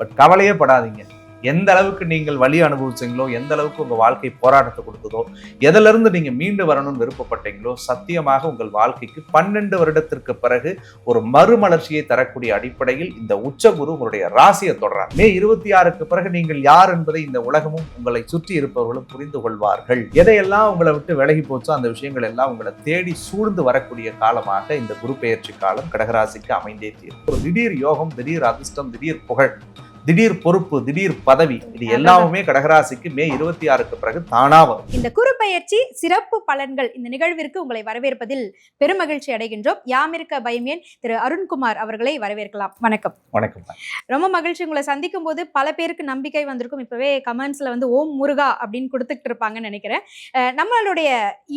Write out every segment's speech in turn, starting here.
But கவலையே படாதீங்க. எந்த அளவுக்கு நீங்கள் வலி அனுபவிச்சீங்களோ, எந்த அளவுக்கு உங்க வாழ்க்கை போராட்டத்தை கொடுத்ததோ, எதுல இருந்து நீங்க மீண்டு வரணும்னு விருப்பப்பட்டீங்களோ, சத்தியமாக உங்கள் வாழ்க்கைக்கு 12 வருடத்திற்கு பிறகு ஒரு மறுமலர்ச்சியை தரக்கூடிய அடிப்படையில் இந்த உச்சகுரு உங்களுடைய ராசியை தொடரார். மே 26க்கு பிறகு நீங்கள் யார் என்பதை இந்த உலகமும் உங்களை சுற்றி இருப்பவர்களும் புரிந்து கொள்வார்கள். எதையெல்லாம் உங்களை விட்டு விலகி போச்சோ அந்த விஷயங்கள் எல்லாம் உங்களை தேடி சூழ்ந்து வரக்கூடிய காலமாக இந்த குரு பெயர்ச்சி காலம் கடகராசிக்கு அமைந்தே தீரும். ஒரு திடீர் யோகம், திடீர் அதிர்ஷ்டம், திடீர் புகழ், திடீர் பொறுப்பு, திடீர் பதவி, இது எல்லாமே கடகராசிக்கு மே 26க்கு பிறகு தானா வரும். இந்த குரு பெயர்ச்சி சிறப்பு பலன்கள் இந்த நிகழ்விற்கு உங்களை வரவேற்பதில் பெருமகிழ்ச்சி அடைகின்றோம். யாமிருக்க பயமேன் திரு அருண்குமார் அவர்களை வரவேற்கலாம். வணக்கம். வணக்கம். ரொம்ப மகிழ்ச்சி உங்களை சந்திக்கும் போது. பல பேருக்கு நம்பிக்கை வந்திருக்கும். இப்பவே கமெண்ட்ஸ்ல ஓம் முருகா அப்படின்னு கொடுத்துட்டு இருப்பாங்கன்னு நினைக்கிறேன். நம்மளுடைய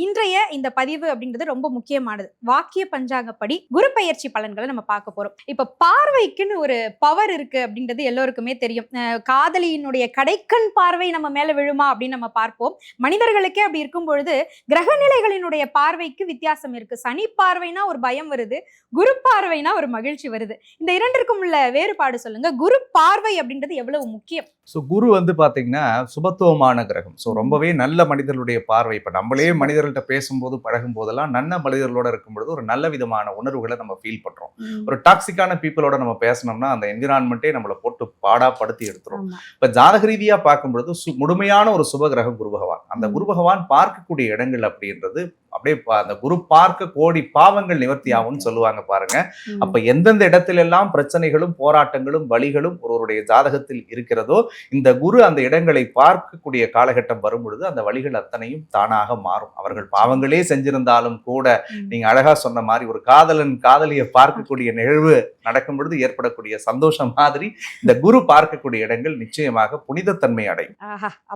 இன்றைய இந்த பதிவு அப்படின்றது ரொம்ப முக்கியமானது. வாக்கிய பஞ்சாங்கப்படி குரு பெயர்ச்சி பலன்களை நம்ம பார்க்க போறோம். இப்ப பார்வைக்குன்னு ஒரு பவர் இருக்கு அப்படின்றது எல்லோருக்கும் தெரியும். காதலியினுடைய கடைக்கண் பார்வை நம்ம மேல விழுமா அப்படின்னு நம்ம பார்ப்போம். மனிதர்களுக்கே அப்படி இருக்கும் பொழுது கிரகநிலைகளினுடைய பார்வைக்கு வித்தியாசம் இருக்கு. சனி பார்வைனா ஒரு பயம் வருது, குரு பார்வைனா ஒரு மகிழ்ச்சி வருது. இந்த இரண்டிற்கும் உள்ள வேறுபாடு சொல்லுங்க. குரு பார்வை அப்படின்றது எவ்வளவு முக்கியம்? குரு பாத்தீங்கன்னா சுபத்துவமான கிரகம். ரொம்பவே நல்ல மனிதர்களுடைய பார்வை. இப்ப நம்மளே மனிதர்கள்ட்ட பேசும்போது பழகும் போதெல்லாம் நல்ல மனிதர்களோட இருக்கும் பொழுது ஒரு நல்ல விதமான உணர்வுகளை நம்ம ஃபீல் பண்றோம். ஒரு டாக்ஸிக்கான பீப்புளோட நம்ம பேசணும்னா அந்த என்விரான்மெண்டே நம்மளை போட்டு பாடாப்படுத்தி எடுத்துரும். இப்ப ஜாதக ரீதியா பார்க்கும் பொழுது முழுமையான ஒரு சுப கிரகம் குரு பகவான். அந்த குரு பகவான் பார்க்கக்கூடிய இடங்கள் அப்படின்றது அப்படியே அந்த குரு பார்க்க கோடி பாவங்கள் நிவர்த்தி ஆகும்னு சொல்லுவாங்க பாருங்க. அப்ப எந்தெந்த இடத்துல எல்லாம் பிரச்சனைகளும் போராட்டங்களும் வலிகளும் ஒருவருடைய ஜாதகத்தில் இருக்கிறதோ இந்த குரு அந்த இடங்களை பார்க்கக்கூடிய காலகட்டம் வரும் பொழுது அந்த வலிகள் அத்தனையும் தானாக மாறும். அவர்கள் பாவங்களே செஞ்சிருந்தாலும் கூட நீங்க அழகா சொன்ன மாதிரி ஒரு காதலன் காதலியை பார்க்கக்கூடிய நிகழ்வு நடக்கும் பொழுது ஏற்படக்கூடிய சந்தோஷம் மாதிரி இந்த குரு பார்க்கக்கூடிய இடங்கள் நிச்சயமாக புனிதத்தன்மை அடையும்.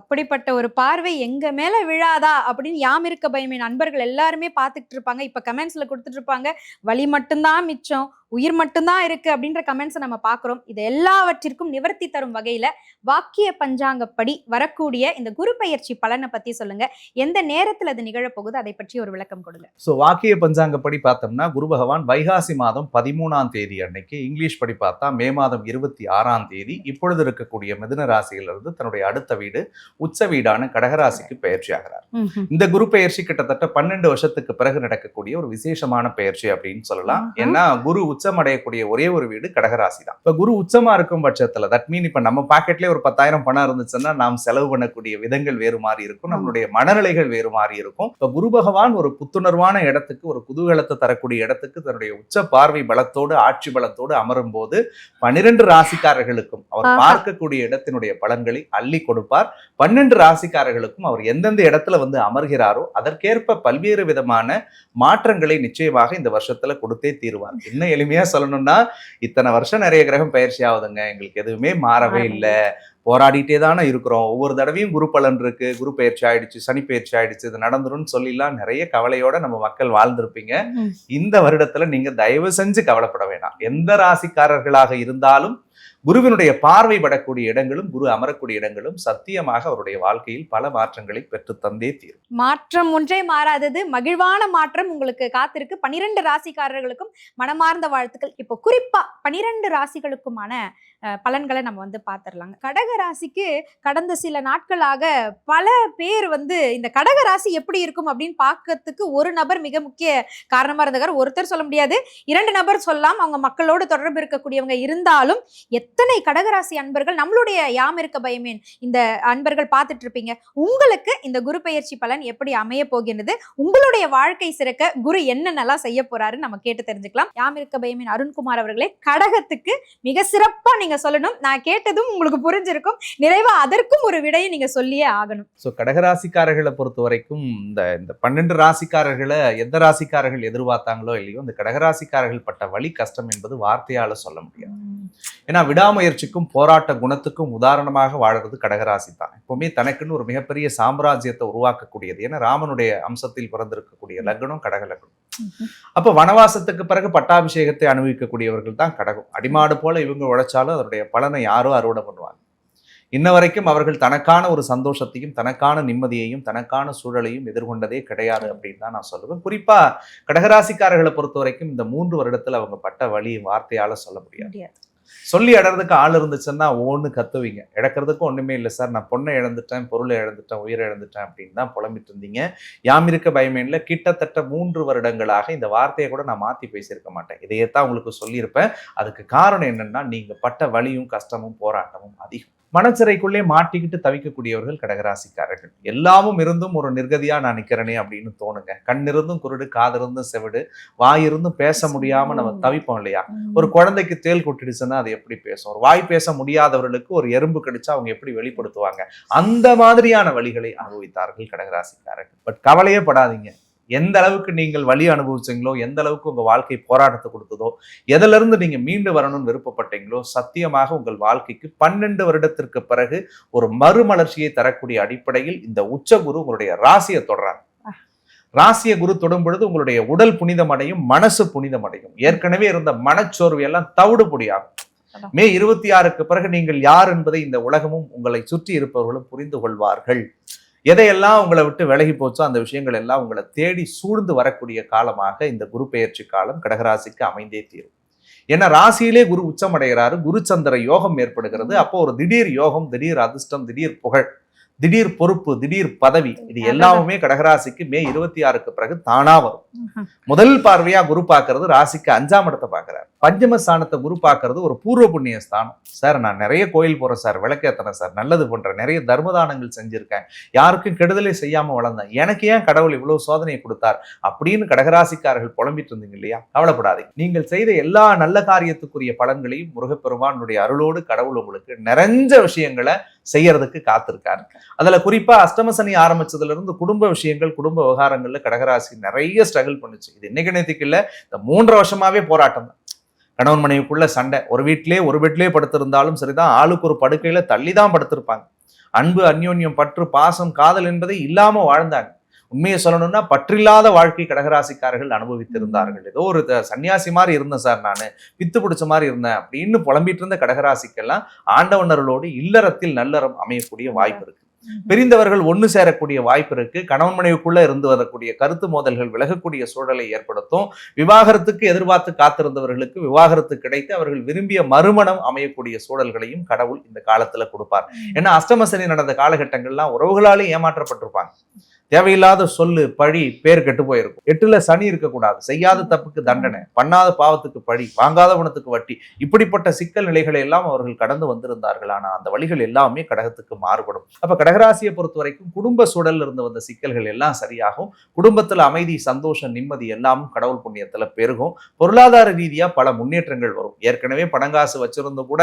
அப்படிப்பட்ட ஒரு பார்வை எங்க மேல விழாதா அப்படின்னு யாமிருக்க பயமே நண்பர்கள் எல்லாருமே பார்த்துட்டு இருப்பாங்க. இப்ப கமெண்ட்ஸ்ல கொடுத்துட்டு இருப்பாங்க, வலி மட்டும்தான் மிச்சம், உயிர் மட்டும்தான் இருக்கு அப்படின்ற கமெண்ட்ஸ் நம்ம பார்க்கிறோம். இது எல்லாவற்றிற்கும் நிவர்த்தி தரும் வகையில வாக்கிய பஞ்சாங்கப்படி வரக்கூடிய இந்த குரு பெயர்ச்சி பலனை பத்தி சொல்லுங்க. எந்த நேரத்துல அது நிகழப்போகுது, அதை பற்றி ஒரு விளக்கம் கொடுங்க. வாக்கிய பஞ்சாங்கப்படி பார்த்தோம்னா குரு பகவான் வைகாசி மாதம் 13ஆம் தேதி அன்னைக்கு, இங்கிலீஷ் படி பார்த்தா மே மாதம் 26ஆம் தேதி இப்பொழுது இருக்கக்கூடிய மிதுன ராசியிலிருந்து தன்னுடைய அடுத்த வீடு உச்ச வீடான கடகராசிக்கு பயிற்சி ஆகிறார். இந்த குரு பெயர்ச்சி கிட்டத்தட்ட 12 வருஷத்துக்கு பிறகு நடக்கக்கூடிய ஒரு விசேஷமான பயிற்சி அப்படின்னு சொல்லலாம். ஏன்னா குரு உச்சம் அடையக்கூடிய ஒரே ஒரு வீடு கடகராசி தான். இப்ப குரு உச்சமா இருக்கும் பட்சத்துல தட் மீன் இப்ப நம்ம பாக்கெட்லயே ஒரு 10,000 பணம் இருந்துச்சுன்னா நாம் செலவு பண்ணக்கூடிய விதங்கள் வேறு மாதிரி இருக்கும், நம்மளுடைய மனநிலைகள் வேறு மாதிரி இருக்கும். இப்ப குரு பகவான் ஒரு புத்துணர்வான இடத்துக்கு, ஒரு குதூகலத்தை தரக்கூடிய இடத்துக்கு தன்னுடைய உச்ச பார்வை பலத்தோடு ஆட்சி பலத்தோடு அமரும் போது 12 ராசிக்காரர்களுக்கும் அவர் பார்க்கக்கூடிய இடத்தினுடைய பலன்களை அள்ளி கொடுப்பார். 12 ராசிக்காரர்களுக்கும் அவர் எந்தெந்த இடத்துல அமர்கிறாரோ அதற்கேற்ப பல்வேறு விதமான மாற்றங்களை நிச்சயமாக இந்த வருஷத்துல கொடுத்தே தீருவார். இன்னும் எளிமையா சொல்லணும்னா இத்தனை வருஷம் நிறைய கிரகம் பயிற்சி ஆகுதுங்க, எங்களுக்கு எதுவுமே மாறவே இல்லை, போராடிட்டே தானே இருக்கிறோம், ஒவ்வொரு தடவையும் குரு பலன் இருக்கு, குரு பயிற்சி ஆயிடுச்சு, சனி பயிற்சி ஆயிடுச்சு, இது நடந்துரும்னு சொல்லிலாம் நிறைய கவலையோட நம்ம மக்கள் வாழ்ந்திருப்பீங்க. இந்த வருடத்துல நீங்க தயவு செஞ்சு கவலைப்பட வேண்டாம். எந்த ராசிக்காரர்களாக இருந்தாலும் குருவினுடைய பார்வை படக்கூடிய இடங்களும் குரு அமரக்கூடிய இடங்களும் சத்தியமாக அவருடைய வாழ்க்கையில் பல மாற்றங்களை பெற்று தந்தே தீரும். மாற்றம் ஒன்றே மாறாதது, மகிழ்வான மாற்றம் உங்களுக்கு காத்திருக்கு. 12 ராசிக்காரர்களுக்கும் மனமார்ந்த வாழ்த்துக்கள். இப்போ குறிப்பா 12 ராசிகளுக்குமான பலன்களை நம்ம பார்த்துடலாங்க. கடக ராசிக்கு கடந்த சில நாட்களாக பல பேர் இந்த கடக ராசி எப்படி இருக்கும் அப்படின்னு பார்க்கறதுக்கு ஒரு நபர் மிக முக்கிய காரணமா இருந்தார். ஒருத்தர் சொல்ல முடியாது, 2 நபர் சொல்லலாம். அவங்க மக்களோடு தொடர்பு இருக்கக்கூடியவங்க இருந்தாலும் எத்தனை கடகராசி அன்பர்கள் நம்மளுடைய யாமிருக்க பயமேன் இந்த அன்பர்கள் பார்த்துட்டு இருப்பீங்க. உங்களுக்கு இந்த குரு பெயர்ச்சி பலன் எப்படி அமைய போகின்றது, உங்களுடைய வாழ்க்கை சிறக்க குரு என்னென்னலாம் செய்ய போறாருன்னு நம்ம கேட்டு தெரிஞ்சுக்கலாம். யாமிருக்க பயமேன் அருண்குமார் அவர்களே, கடகத்துக்கு மிக சிறப்பா நீங்க சொல்லணும். நான் கேட்டதும் உங்களுக்கு புரிஞ்சிருக்கும். நிறைவா அதற்கும் ஒரு விடையை நீங்க சொல்லியே ஆகணும். கடகராசிக்காரர்களை பொறுத்த வரைக்கும் இந்த 12 ராசிக்காரர்களை எந்த ராசிக்காரர்கள் எதிர்பார்த்தாங்களோ இல்லையோ, இந்த கடகராசிக்காரர்கள் பட்ட வலி கஷ்டம் என்பது வார்த்தையால சொல்ல முடியாது. ஏன்னா விடாமுயற்சிக்கும் போராட்ட குணத்துக்கும் உதாரணமாக வாழறது கடகராசி தான். எப்பவுமே தனக்குன்னு ஒரு மிகப்பெரிய சாம்ராஜ்யத்தை உருவாக்கக்கூடியது. ஏன்னா ராமனுடைய அம்சத்தில் பிறந்திருக்கக்கூடிய லக்னம் கடக லக்னம். அப்ப வனவாசத்துக்கு பிறகு பட்டாபிஷேகத்தை அனுபவிக்கக்கூடியவர்கள் தான் கடகம். அடிமாடு போல இவங்க உழைச்சாலும் அதனுடைய பலனை யாரோ அறுவடை பண்ணுவாங்க. இன்ன வரைக்கும் அவர்கள் தனக்கான ஒரு சந்தோஷத்தையும் தனக்கான நிம்மதியையும் தனக்கான சூழலையும் எதிர்கொண்டதே கிடையாது அப்படின்னு தான் நான் சொல்லுவேன். குறிப்பா கடகராசிக்காரர்களை பொறுத்த வரைக்கும் இந்த 3 வருடத்துல அவங்க பட்ட வழி வார்த்தையால சொல்ல முடியாது. சொல்லி இடறதுக்கு ஆள் இருந்துச்சுன்னா ஒன்று கத்துவீங்க, இழக்கிறதுக்கு ஒண்ணுமே இல்லை சார், நான் பொண்ணை இழந்துட்டேன், பொருளை இழந்துட்டேன், உயிரை இழந்துட்டேன் அப்படின்னு தான் புலம்பிட்டு இருந்தீங்க. யாம் இருக்க பயமேன்ல கிட்டத்தட்ட 3 வருடங்களாக இந்த வார்த்தையை கூட நான் மாத்தி பேசியிருக்க மாட்டேன். இதையத்தான் உங்களுக்கு சொல்லியிருப்பேன். அதுக்கு காரணம் என்னன்னா, நீங்க பட்ட வலியும் கஷ்டமும் போராட்டமும் அதிகம். மனச்சிறைக்குள்ளே மாட்டிக்கிட்டு தவிக்கக்கூடியவர்கள் கடகராசிக்காரர்கள். எல்லாமும் இருந்தும் ஒரு நிர்கதியா நான் நிக்கிறேனே அப்படின்னு தோணுங்க. கண் இருந்தும் குருடு, காது இருந்தும் செவிடு, வாய் இருந்தும் பேச முடியாம நம்ம தவிப்போம் இல்லையா? ஒரு குழந்தைக்கு தேள் கொட்டிடுச்சுன்னா அது எப்படி பேசும்? ஒரு வாய் பேச முடியாதவர்களுக்கு ஒரு எறும்பு கடிச்சா அவங்க எப்படி வெளிப்படுத்துவாங்க? அந்த மாதிரியான வழிகளை அனுபவித்தார்கள் கடகராசிக்காரர்கள். பட் கவலையே படாதீங்க. எந்த அளவுக்கு நீங்கள் வலி அனுபவிச்சீங்களோ, எந்த அளவுக்கு உங்க வாழ்க்கை போராட்டத்தை கொடுத்ததோ, எதில இருந்து நீங்க மீண்டு வரணும்னு விருப்பப்பட்டீங்களோ, சத்தியமாக உங்கள் வாழ்க்கைக்கு 12 வருடத்திற்கு பிறகு ஒரு மறுமலர்ச்சியை தரக்கூடிய அடிப்படையில் இந்த உச்சகுரு உங்களுடைய ராசியை தொடராங்க. ராசிய குரு தொடும் பொழுது உங்களுடைய உடல் புனிதமடையும், மனசு புனிதமடையும். ஏற்கனவே இருந்த மனச்சோர்வு எல்லாம் தவிடுபொடியாகும். மே 26க்கு பிறகு நீங்கள் யார் என்பதை இந்த உலகமும் உங்களை சுற்றி இருப்பவர்களும் புரிந்து கொள்வார்கள். எதையெல்லாம் உங்களை விட்டு விலகி போச்சோ அந்த விஷயங்கள் எல்லாம் உங்களை தேடி சூழ்ந்து வரக்கூடிய காலமாக இந்த குரு பெயர்ச்சி காலம் கடகராசிக்கு அமைந்தே தீரும். ஏன்னா ராசியிலே குரு உச்சமடைகிறாரு, குரு சந்திர யோகம் ஏற்படுகிறது. அப்போ ஒரு திடீர் யோகம், திடீர் அதிர்ஷ்டம், திடீர் புகழ், திடீர் பொறுப்பு, திடீர் பதவி, இது எல்லாமே கடகராசிக்கு மே 26க்கு பிறகு தானா வரும். முதல் பார்வையா குரு பார்க்கறது ராசிக்கு 5ஆம் இடத்தை பார்க்கிறார். பஞ்சம ஸ்தானத்தை குரு பார்க்கறது ஒரு பூர்வ புண்ணிய ஸ்தானம். சார் நான் நிறைய கோயில் போறேன் சார், விளக்கேத்தனேன் சார், நல்லது பண்றேன், நிறைய தர்மதானங்கள் செஞ்சிருக்கேன், யாருக்கும் கெடுதலே செய்யாம வளர்ந்தேன், எனக்கு ஏன் கடவுள் இவ்வளவு சோதனையை கொடுத்தார் அப்படின்னு கடகராசிக்காரர்கள் புலம்பிட்டு இருந்தீங்க இல்லையா? கவலைப்படாதீங்க. நீங்கள் செய்த எல்லா நல்ல காரியத்துக்குரிய பலன்களையும் முருகப்பெருமானுடைய அருளோடு கடவுள் உங்களுக்கு நிறைஞ்ச விஷயங்களை செய்யறதுக்கு காத்திருக்காரு. அதுல குறிப்பா அஷ்டம சனி ஆரம்பிச்சதுல இருந்து குடும்ப விஷயங்கள், குடும்ப விவகாரங்கள்ல கடகராசி நிறைய ஸ்ட்ரகிள் பண்ணுச்சு. இது இன்னைக்கு நேத்துக்கு இல்ல, இந்த 3 வருஷமாவே போராட்டம் தான். கணவன் மனைவிக்குள்ள சண்டை, ஒரு வீட்டிலே படுத்திருந்தாலும் சரிதான், ஆளுக்கு ஒரு படுக்கையில தள்ளி தான் படுத்திருப்பாங்க. அன்பு, அந்யோன்யம், பற்று, பாசம், காதல் என்பதை இல்லாம வாழ்ந்தாங்க. உண்மையை சொல்லணும்னா பற்றில்லாத வாழ்க்கை கடகராசிக்காரர்கள் அனுபவித்திருந்தார்கள். ஏதோ ஒரு சன்னியாசி மாதிரி இருந்தேன் சார், நான் பித்து பிடிச்ச மாதிரி இருந்தேன் அப்படின்னு புலம்பிட்டு இருந்த கடகராசிக்கெல்லாம் ஆண்டவனர்களோடு இல்லறத்தில் நல்லறம் அமையக்கூடிய வாய்ப்பு இருக்கு. பிரிந்தவர்கள் ஒன்று சேரக்கூடிய வாய்ப்பு இருக்கு. கணவன் மனைவிக்குள்ள இருந்து வரக்கூடிய கருத்து மோதல்கள் விலகக்கூடிய சூழலை ஏற்படுத்தும். விவாகரத்துக்கு எதிர்பார்த்து காத்திருந்தவர்களுக்கு விவாகரத்து கிடைத்து அவர்கள் விரும்பிய மறுமணம் அமையக்கூடிய சூழல்களையும் கடவுள் இந்த காலத்துல கொடுப்பார். ஏன்னா அஷ்டமசனி நடந்த காலகட்டங்கள்லாம் உறவுகளாலே ஏமாற்றப்பட்டிருப்பாங்க. தேவையில்லாத சொல்லு, பழி, பேர் கெட்டு போயிருக்கும். 8ல சனி இருக்கக்கூடாது, செய்யாத தப்புக்கு தண்டனை, பண்ணாத பாவத்துக்கு பழி, வாங்காத குணத்துக்கு வட்டி, இப்படிப்பட்ட சிக்கல் நிலைகளை எல்லாம் அவர்கள் கடந்து வந்திருந்தார்கள். ஆனா அந்த வழிகள் எல்லாமே கடகத்துக்கு மாறுபடும். அப்ப கடகராசியை பொறுத்த வரைக்கும் குடும்ப சூழல்ல இருந்து வந்த சிக்கல்கள் எல்லாம் சரியாகும். குடும்பத்துல அமைதி, சந்தோஷம், நிம்மதி எல்லாமும் கடவுள் புண்ணியத்துல பெருகும். பொருளாதார ரீதியா பல முன்னேற்றங்கள் வரும். ஏற்கனவே பணங்காசு வச்சிருந்து கூட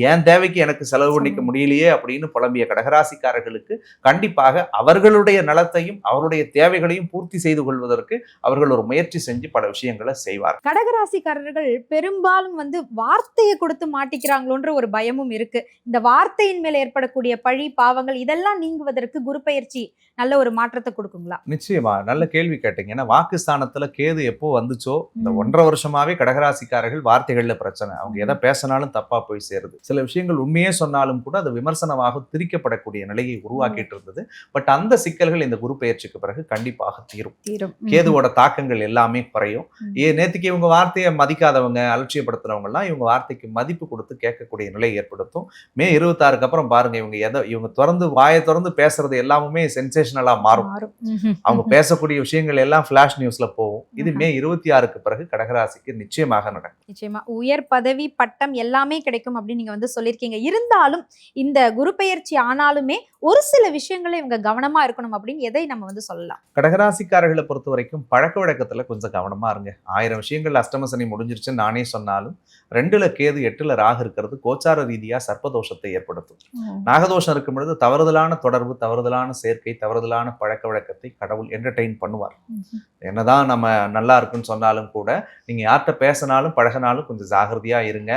ஏன் தேவைக்கு எனக்கு செலவு பண்ணிக்க முடியலையே அப்படின்னு புலம்பிய கடகராசிக்காரர்களுக்கு கண்டிப்பாக அவர்களுடைய நலத்தையும் அவருடைய தேவைகளையும் பூர்த்தி செய்து கொள்வதற்கு அவர்கள் ஒரு முயற்சி செஞ்சு பல விஷயங்களை செய்வார். கடகராசிக்காரர்கள் பெரும்பாலும் வார்த்தையை கொடுத்து மாட்டிக்கிறாங்களோன்ற ஒரு பயமும் இருக்கு. இந்த வார்த்தையின் மேல ஏற்படக்கூடிய பழி, பாவங்கள் இதெல்லாம் நீங்குவதற்கு குரு பெயர்ச்சி நல்ல ஒரு மாற்றத்தை கொடுக்குங்களா? நிச்சயமா, நல்ல கேள்வி கேட்டீங்க. ஏன்னா வாக்குஸ்தானத்துல கேது எப்போ வந்துச்சோ இந்த 1.5 வருஷமாவே கடகராசிக்காரர்கள் வார்த்தைகள்ல பிரச்சனை. அவங்க எதை பேசினாலும் தப்பா போய் சேருது. சில விஷயங்கள் உண்மையே சொன்னாலும் கூட அது விமர்சனமாக திரிக்கப்படக்கூடிய நிலையை உருவாக்கிட்டு இருந்தது. பட் அந்த சிக்கல்கள் இந்த குரு பெயர்ச்சிக்கு பிறகு கண்டிப்பாக தீரும். கேதுவோட தாக்கங்கள் எல்லாமே குறையும். நேத்துக்கு இவங்க வார்த்தையை மதிக்காதவங்க, அலட்சியப்படுத்துறவங்க எல்லாம் இவங்க வார்த்தைக்கு மதிப்பு கொடுத்து கேட்கக்கூடிய நிலை ஏற்படுத்தும். மே 26க்கு அப்புறம் பாருங்க, இவங்க திறந்து வாயை திறந்து பேசுறது எல்லாமே சென்சேஷனலா மாறும். அவங்க பேசக்கூடிய விஷயங்கள் எல்லாம் பிளாஷ் நியூஸ்ல போகும். இது மே 26க்கு பிறகு கடகராசிக்கு நிச்சயமாக நடக்கும். நிச்சயமா உயர் பதவி, பட்டம் எல்லாமே கிடைக்கும் அப்படின்னு நீங்க சொல்லியிருக்கீங்க. இருந்தாலும் இந்த குரு பெயர்ச்சி ஆனாலுமே ஒரு சில விஷயங்களை இவங்க கவனமா இருக்கணும் அப்படின்னு எதை நம்ம சொல்லலாம்? கடகராசிக்காரர்களை பொறுத்த வரைக்கும் பழக்க வழக்கத்துல கொஞ்சம் கவனமா இருங்க. 1000 விஷயங்கள் அஷ்டம சனி முடிஞ்சிருச்சுன்னு நானே சொன்னாலும் 2ல கேது 8ல ராகு இருக்கிறது கோச்சார ரீதியா சர்ப்பதோஷத்தை ஏற்படுத்தும். நாகதோஷம் இருக்கும் பொழுது தவறுதலான தொடர்பு, தவறுதலான சேர்க்கை, தவறுதலான பழக்க வழக்கத்தை கடவுள் என்டர்டெயின் பண்ணுவார். என்னதான் நம்ம நல்லா இருக்குன்னு சொன்னாலும் கூட நீங்க யார்கிட்ட பேசினாலும் பழகினாலும் கொஞ்சம் ஜாகிரதையா இருங்க.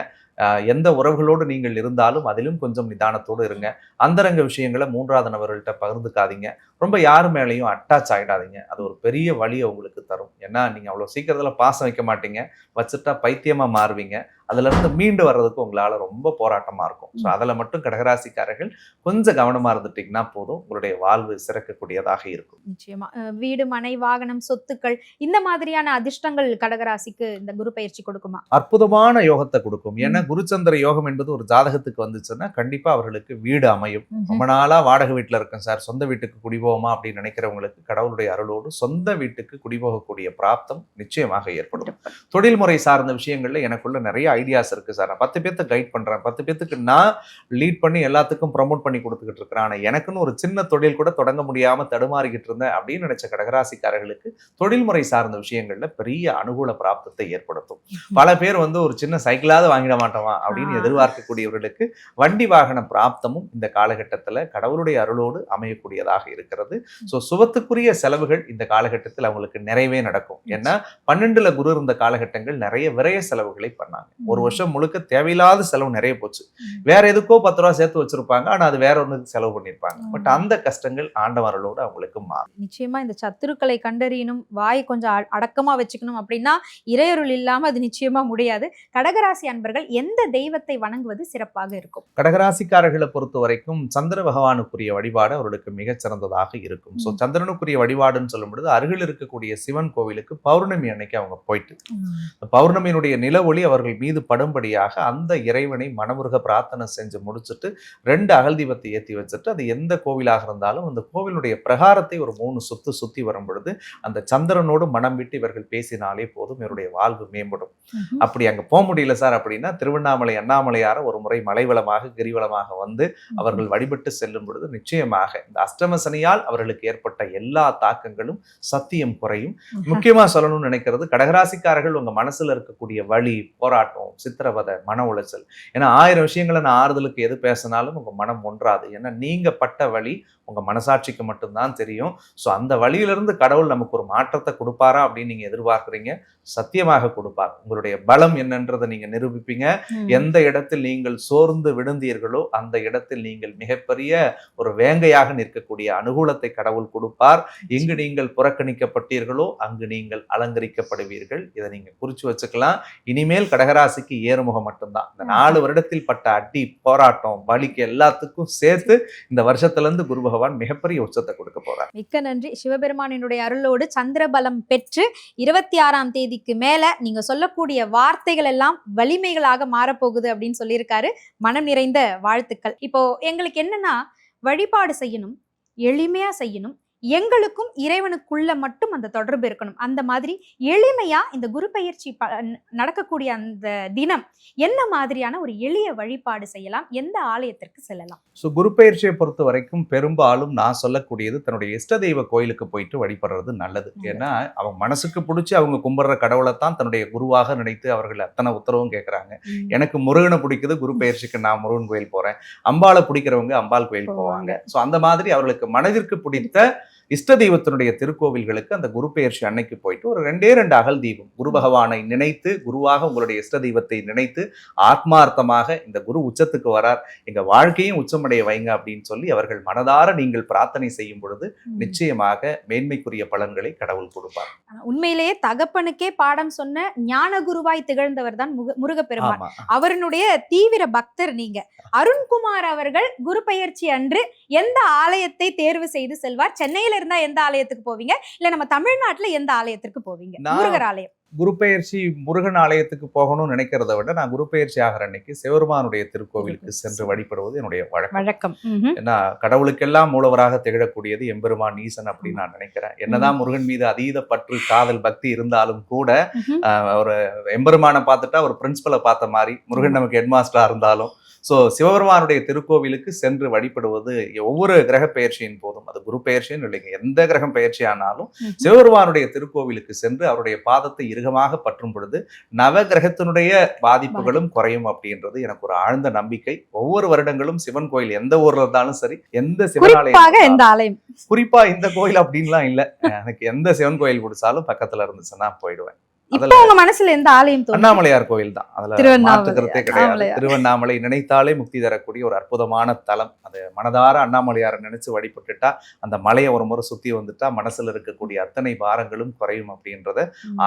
எந்த உறவுகளோடு நீங்கள் இருந்தாலும் அதிலும் கொஞ்சம் நிதானத்தோடு இருங்க. அந்தரங்க விஷயங்களை 3வது நபர்கள்ட்ட பகிர்ந்துக்காதீங்க. ரொம்ப யாரு மேலேயும் அட்டாச் ஆகிடாதீங்க. அது ஒரு பெரிய வலியை உங்களுக்கு தரும். ஏன்னா நீங்க அவ்வளவு சீக்கிரத்துல பாசம் வைக்க மாட்டீங்க, வச்சுட்டா பைத்தியமா மாறுவீங்க. அதுல இருந்து மீண்டு வர்றதுக்கு உங்களால ரொம்ப போராட்டமா இருக்கும். ஸோ அதுல மட்டும் கடகராசிக்காரர்கள் கொஞ்சம் கவனமா இருந்துட்டீங்கன்னா போதும், உங்களுடைய வாழ்வு சிறக்கக்கூடியதாக இருக்கும். நிச்சயமா. வீடு, மனை, வாகனம், சொத்துக்கள் இந்த மாதிரியான அதிர்ஷ்டங்கள் கடகராசிக்கு இந்த குரு பயிற்சி கொடுக்குமா? அற்புதமான யோகத்தை கொடுக்கும். ஏன்னா குருச்சந்திர யோகம் என்பது ஒரு ஜாதகத்துக்கு வந்துச்சுன்னா கண்டிப்பா அவர்களுக்கு வீடு அமையும். ரொம்ப நாளா வாடகை வீட்டுல இருக்கேன் சார், சொந்த வீட்டுக்கு குடிபோகமா அப்படின்னு நினைக்கிறவங்களுக்கு கடவுளுடைய அருளோடு சொந்த வீட்டுக்கு குடிபோகக்கூடிய பிராப்தம் நிச்சயமாக ஏற்படும். தொழில் முறை சார்ந்த விஷயங்கள்ல எனக்குள்ள நிறைய ஐடியாஸ் இருக்கு சார். நான் 10 பேர்த்த கைட் பண்றேன், 10 பேத்துக்கு நான் லீட் பண்ணி எல்லாத்துக்கும் ப்ரமோட் பண்ணி கொடுத்துக்கிட்டு இருக்கிறேன். ஆனா எனக்குன்னு ஒரு சின்ன தொழில் கூட தொடங்க முடியாம தடுமாறிக்கிட்டு இருந்தேன் அப்படின்னு நினைச்ச கடகராசிக்காரர்களுக்கு தொழில்முறை சார்ந்த விஷயங்கள்ல பெரிய அனுகூல பிராப்தத்தை ஏற்படுத்தும். பல பேர் ஒரு சின்ன சைக்கிளாவது வாங்கிட மாட்டோமா அப்படின்னு எதிர்பார்க்கக்கூடியவர்களுக்கு வண்டி வாகன பிராப்தமும் இந்த காலகட்டத்துல கடவுளுடைய அருளோடு அமையக்கூடியதாக இருக்கிறது. ஸோ சுபத்துக்குரிய செலவுகள் இந்த காலகட்டத்தில் அவங்களுக்கு நிறையவே நடக்கும். ஏன்னா 12ல குரு இருந்த காலகட்டங்கள் நிறைய விரய செலவுகளை பண்ணாங்க. ஒரு வருஷம் முழுக்க தேவையில்லாத செலவு நிறைய போச்சு. வேற எதுக்கோ 10 ரூபா சேர்த்து வச்சிருப்பாங்க, ஆனா அது வேற ஒண்ணுக்கு செலவு பண்ணிருப்பாங்க. பட் அந்த கஷ்டங்கள் ஆண்டவர்களோடு அவங்களுக்கு மாறும். நிச்சயமா இந்த சத்துருக்களை கண்டறியணும், வாயை கொஞ்சம் அடக்கமா வச்சுக்கணும் அப்படின்னா இறையருள் இல்லாம அது நிச்சயமா முடியாது. கடகராசி அன்பர்கள் எந்த தெய்வத்தை வணங்குவது சிறப்பாக இருக்கும்? கடகராசிக்காரர்களை பொறுத்த வரைக்கும் சந்திர பகவானுக்குரிய வழிபாடு அவர்களுக்கு மிகச்சிறந்ததாக இருக்கும். ஸோ சந்திரனுக்குரிய வழிபாடுன்னு சொல்லும் பொழுது அருகில் இருக்கக்கூடிய சிவன் கோவிலுக்கு பௌர்ணமி அன்னைக்கு அவங்க போயிட்டு பௌர்ணமியினுடைய நில ஒளி அவர்கள் மீது படும்படியாக அந்த இறைவனை மனமுருக பிரார்த்தனை செஞ்சு முடிச்சுட்டு 2 அகல் தீபத்தை ஏற்றி வச்சுட்டு, அது எந்த கோவிலாக இருந்தாலும் அந்த கோவிலுடைய பிரகாரத்தை ஒரு 3 சுத்தி வரும் பொழுது அந்த சந்திரனோடு மனம் விட்டு இவர்கள் பேசினாலே போதும், இவருடைய வாழ்வு மேம்படும். அப்படி அங்க போக முடியல சார் அப்படின்னா திருவண்ணாமலை அண்ணாமலையார ஒரு முறை மலைவளமாக கிரிவலமாக வந்து அவர்கள் வழிபட்டு செல்லும் பொழுது நிச்சயமாக இந்த அஷ்டம சனியால் அவர்களுக்கு ஏற்பட்ட எல்லா தாக்கங்களும் சத்தியம் குறையும். முக்கியமா சொல்லணும்னு நினைக்கிறது, கடகராசிக்காரர்கள் உங்க மனசுல இருக்கக்கூடிய வலி, போராட்டம், சித்திரவதை, மன உளைச்சல், ஏன்னா 1000 விஷயங்களை நான் ஆறுதலுக்கு எது பேசினாலும் உங்க மனம் ஒன்றாது. ஏன்னா நீங்க பட்ட வலி உங்க மனசாட்சிக்கு மட்டும்தான் தெரியும். ஸோ அந்த வழியிலிருந்து கடவுள் நமக்கு ஒரு மாற்றத்தை கொடுப்பாரா அப்படின்னு நீங்க எதிர்பார்க்குறீங்க, சத்தியமாக கொடுப்பார். உங்களுடைய பலம் என்னன்றதை நீங்க நிரூபிப்பீங்க. எந்த இடத்தில் நீங்கள் சோர்ந்து விழுந்தீர்களோ அந்த இடத்தில் நீங்கள் மிகப்பெரிய ஒரு வேங்கையாக நிற்கக்கூடிய அனுகூலத்தை கடவுள் கொடுப்பார். எங்கு நீங்கள் புறக்கணிக்கப்பட்டீர்களோ அங்கு நீங்கள் அலங்கரிக்கப்படுவீர்கள். இதை நீங்க குறிச்சு வச்சுக்கலாம். இனிமேல் கடகராசிக்கு ஏறுமுகம் மட்டும்தான். இந்த 4 வருடத்தில் பட்ட அடி, போராட்டம், வலிக்கு எல்லாத்துக்கும் சேர்த்து இந்த வருஷத்துல இருந்து குரு பகவான் மிகப்பெரிய உச்சத்தை கொடுக்க போறார். மிக்க நன்றி. சிவபெருமானினுடைய அருளோடு சந்திர பலம் பெற்று 26ஆம் தேதிக்கு மேல நீங்க சொல்லக்கூடிய வார்த்தைகள் எல்லாம் வலிமைகளாக மாறப்போகுது அப்படின்னு சொல்லியிருக்காரு. மனம் நிறைந்த வாழ்த்துக்கள். இப்போ எங்களுக்கு என்னன்னா, வழிபாடு செய்யணும், எளிமையா செய்யணும், எங்களுக்கும் இறைவனுக்குள்ள மட்டும் அந்த தொடர்பு இருக்கணும். அந்த மாதிரி எளிமையா இந்த குரு பயிற்சி நடக்கக்கூடிய அந்த தினம் என்ன மாதிரியான ஒரு எளிய வழிபாடு செய்யலாம், எந்த ஆலயத்திற்கு செல்லலாம்? ஸோ குரு பயிற்சியை பொறுத்த வரைக்கும் பெரும்பாலும் நான் சொல்லக்கூடியது தன்னுடைய இஷ்ட தெய்வ கோயிலுக்கு போயிட்டு வழிபடுறது நல்லது. ஏன்னா அவங்க மனசுக்கு பிடிச்சி அவங்க கும்பிடுற கடவுளை தான் தன்னுடைய குருவாக நினைத்து அவர்கள் அத்தனை உத்தரவும் கேட்கறாங்க. எனக்கு முருகனை பிடிக்குது, குரு பயிற்சிக்கு நான் முருகன் கோயில் போறேன். அம்பாளை பிடிக்கிறவங்க அம்பாள் கோயில் போவாங்க. ஸோ அந்த மாதிரி அவர்களுக்கு மனதிற்கு பிடித்த இஷ்ட தெய்வத்தினுடைய திருக்கோவில்களுக்கு அந்த குரு பெயர்ச்சி அன்னைக்கு போயிட்டு ஒரு 2 அகல் தீபம் குரு பகவானை நினைத்து, குருவாக உங்களுடைய இஷ்ட தெய்வத்தை நினைத்து ஆத்மார்த்தமாக இந்த குரு உச்சத்துக்கு வரார், எங்க வாழ்க்கையும் உச்சமடைய வைங்க அப்படின்னு சொல்லி அவர்கள் மனதார நீங்கள் பிரார்த்தனை செய்யும் பொழுது நிச்சயமாக மேன்மைக்குரிய பலன்களை கடவுள் கொடுப்பார். உண்மையிலேயே தகப்பனுக்கே பாடம் சொன்ன ஞான குருவாய் திகழ்ந்தவர் தான் முருகப்பெருமான். அவருடைய தீவிர பக்தர் நீங்க. அருண்குமார் அவர்கள் குரு பயிற்சி அன்று எந்த ஆலயத்தை தேர்வு செய்து செல்வார்? சென்னையில இருந்தா எந்த ஆலயத்துக்கு போவீங்க, இல்ல நம்ம தமிழ்நாட்டுல எந்த ஆலயத்திற்கு போவீங்க? முருகர் ஆலயம். குரு பெயர்ச்சி முருகன் ஆலயத்துக்கு போகணும்னு நினைக்கிறத விட நான் குரு பெயர்ச்சி ஆகிற அன்னைக்கு சிவபெருமானுடைய திருக்கோவிலுக்கு சென்று வழிபடுவது என்னுடைய வழக்கம். ஏன்னா கடவுளுக்கெல்லாம் மூலவராக திகழக்கூடியது எம்பெருமான் ஈசன் அப்படின்னு நான் நினைக்கிறேன். என்னதான் முருகன் மீது அதீத பற்று, காதல், பக்தி இருந்தாலும் கூட ஒரு எம்பெருமானை பார்த்துட்டா ஒரு பிரின்சிபலை பார்த்த மாதிரி, முருகன் நமக்கு ஹெட்மாஸ்டரா இருந்தாலும் ஸோ சிவபெருமானுடைய திருக்கோவிலுக்கு சென்று வழிபடுவது ஒவ்வொரு கிரக பெயர்ச்சியின் போதும், அது குரு பெயர்ச்சின்னு இல்லைங்க, எந்த கிரகம் பெயர்ச்சி ஆனாலும் சிவபெருமானுடைய திருக்கோவிலுக்கு சென்று அவருடைய பாதத்தை இறுகமாக பற்றும் பொழுது நவ கிரகத்தினுடைய பாதிப்புகளும் குறையும் அப்படின்றது எனக்கு ஒரு ஆழ்ந்த நம்பிக்கை. ஒவ்வொரு வருடங்களும் சிவன் கோயில் எந்த ஊர்ல இருந்தாலும் சரி, எந்த சிவனாலயம், குறிப்பா இந்த கோயில் அப்படின்லாம் இல்லை, எனக்கு எந்த சிவன் கோயில் பிடிச்சாலும் பக்கத்துல இருந்துச்சுன்னா போயிடுவேன். இப்போ உங்க மனசுல எந்த ஆலயம் தோணுது? அண்ணாமலையார் கோயில் தான். அதுல திருவண்ணாமலை, மாற்றுக்கருத்தே கிடையாது. அண்ணாமலையார். திருவண்ணாமலை நினைத்தாலே முக்தி தரக்கூடிய ஒரு அற்புதமான தலம். அது மனதார அண்ணாமலையாரை நினைச்சு வழிபட்டுட்டா, அந்த மலையை ஒரு முறை சுத்தி வந்துட்டா மனசுல இருக்கக்கூடிய அத்தனை பாரங்களும் குறையும் அப்படின்றத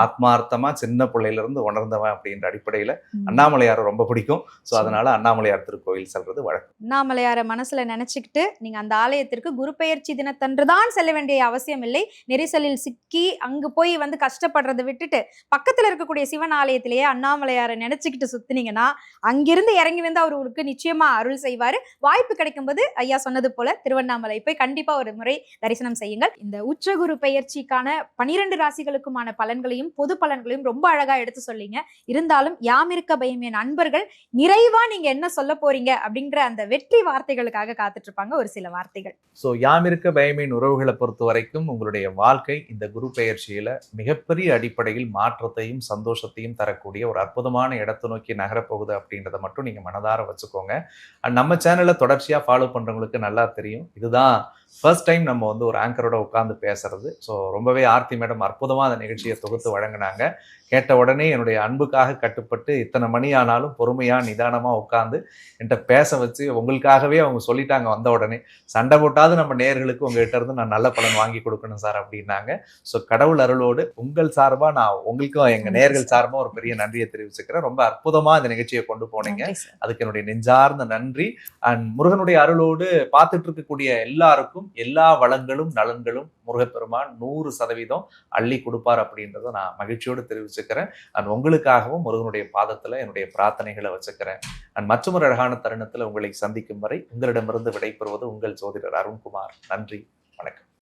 ஆத்மார்த்தமா சின்ன பிள்ளையில இருந்து உணர்ந்தவன் அப்படின்ற அடிப்படையில அண்ணாமலையாரை ரொம்ப பிடிக்கும். ஸோ அதனால அண்ணாமலையார் திருக்கோயில் செல்றது வழக்கம். அண்ணாமலையாரை மனசுல நினைச்சுக்கிட்டு நீங்க அந்த ஆலயத்திற்கு குரு பெயர்ச்சி தினத்தன்று தான் செல்ல வேண்டிய அவசியம் இல்லை. நெரிசலில் சிக்கி அங்கு போய் வந்து கஷ்டப்படுறதை விட்டுட்டு பக்கத்துல இருக்கக்கூடிய சிவன் ஆலயத்திலேயே அண்ணாமலையாரை நினைச்சுக்கிட்டு சுத்தினீங்கன்னா அங்கிருந்து இறங்கி வந்து அவர் உங்களுக்கு நிச்சயமா அருள் செய்வாரு. வாய்ப்பு கிடைக்கும்போது ஐயா சொன்னது போல திருவண்ணாமலை போய் கண்டிப்பா ஒரு முறை தரிசனம் செய்யுங்கள். இந்த உச்சகுரு பெயர்ச்சிக்கான 12 ராசிகளுக்குமான பலன்களையும் பொது பலன்களையும் ரொம்ப அழகா எடுத்து சொல்லிங்க. இருந்தாலும் யாமிருக்க பயமே நண்பர்கள் நிறைவா நீங்க என்ன சொல்ல போறீங்க அப்படிங்கிற அந்த வெற்றி வார்த்தைகளுக்காக காத்துட்டு இருப்பாங்க. ஒரு சில வார்த்தைகள். ஸோ யாமிருக்க பயமேன் உறவுகளை பொறுத்த வரைக்கும் உங்களுடைய வாழ்க்கை இந்த குரு பெயர்ச்சியில மிகப்பெரிய அடிப்படையில் மாற்றத்தையும் சந்தோஷத்தையும் தரக்கூடிய ஒரு அற்புதமான இடத்தை நோக்கி நகரப்போகுது அப்படின்றத மட்டும் நீங்க மனதார வச்சுக்கோங்க. அண்ட் நம்ம சேனலை தொடர்ச்சியா ஃபாலோ பண்றவங்களுக்கு நல்லா தெரியும், இதுதான் ஃபர்ஸ்ட் டைம் நம்ம வந்து ஒரு ஆங்கரோட உட்காந்து பேசுறது. ஸோ ரொம்பவே ஆர்த்தி மேடம் அற்புதமாக அந்த நிகழ்ச்சியை தொகுத்து வழங்கினாங்க. கேட்ட உடனே என்னுடைய அன்புக்காக கட்டுப்பட்டு இத்தனை மணி ஆனாலும் பொறுமையாக நிதானமாக உட்காந்து என்கிட்ட பேச வச்சு உங்களுக்காகவே அவங்க சொல்லிட்டாங்க வந்த உடனே, சண்டை போட்டாவது நம்ம நேயர்களுக்கு உங்ககிட்ட இருந்து நான் நல்ல பலன் வாங்கி கொடுக்கணும் சார் அப்படின்னாங்க. ஸோ கடவுள் அருளோடு உங்கள் சார்பாக நான் உங்களுக்கும் எங்கள் நேயர்கள் சார்பாக ஒரு பெரிய நன்றியை தெரிவிச்சுக்கிறேன். ரொம்ப அற்புதமாக இந்த நிகழ்ச்சியை கொண்டு போனீங்க, அதுக்கு என்னுடைய நெஞ்சார்ந்த நன்றி. அண்ட் முருகனுடைய அருளோடு பார்த்துட்டு இருக்கக்கூடிய எல்லாருக்கும் எல்லா வளங்களும் நலன்களும் முருகப்பெருமான் 100% அள்ளி கொடுப்பார் அப்படின்றத நான் மகிழ்ச்சியோடு தெரிவிச்சுக்கிறேன். அண்ட் உங்களுக்காகவும் முருகனுடைய பாதத்துல என்னுடைய பிரார்த்தனைகளை வச்சுக்கிறேன். அண்ட் மற்றொரு அழகான தருணத்துல உங்களை சந்திக்கும் வரை உங்களிடமிருந்து விடைபெறுவது உங்கள் ஜோதிடர் அருண்குமார். நன்றி, வணக்கம்.